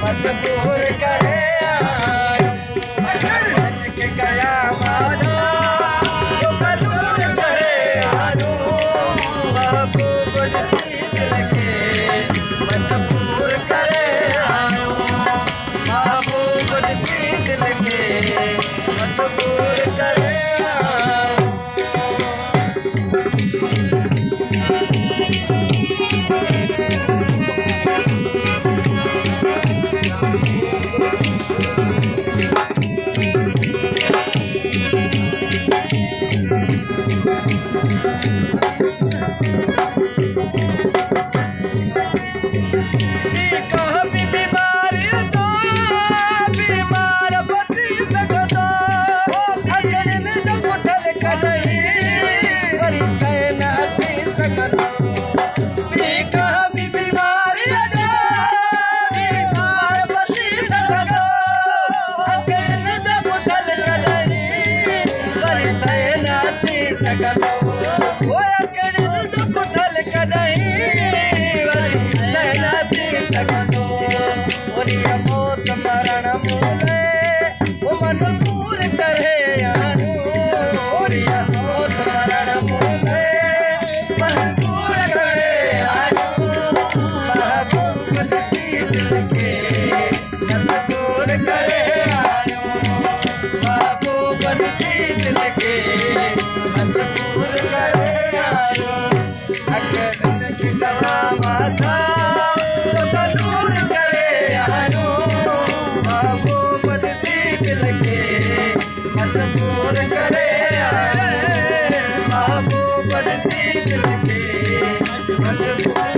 मजबूर करे के गया मानो जो मजबूर करे आनो महबूब नसीब लगे मजबूर करे आनो महबूब नसीब लगे मजबूर करे मौत मरण मूले वो मजबूर करे आनो मौत मरण मूले मजबूर करे आनो महबूब नसीब लगे मजबूर करे आनो महबूब नसीब लगे मजबूर करे आनो अगर की दवा माथा मजबूर करे महबूब नसीब लगे मजबूर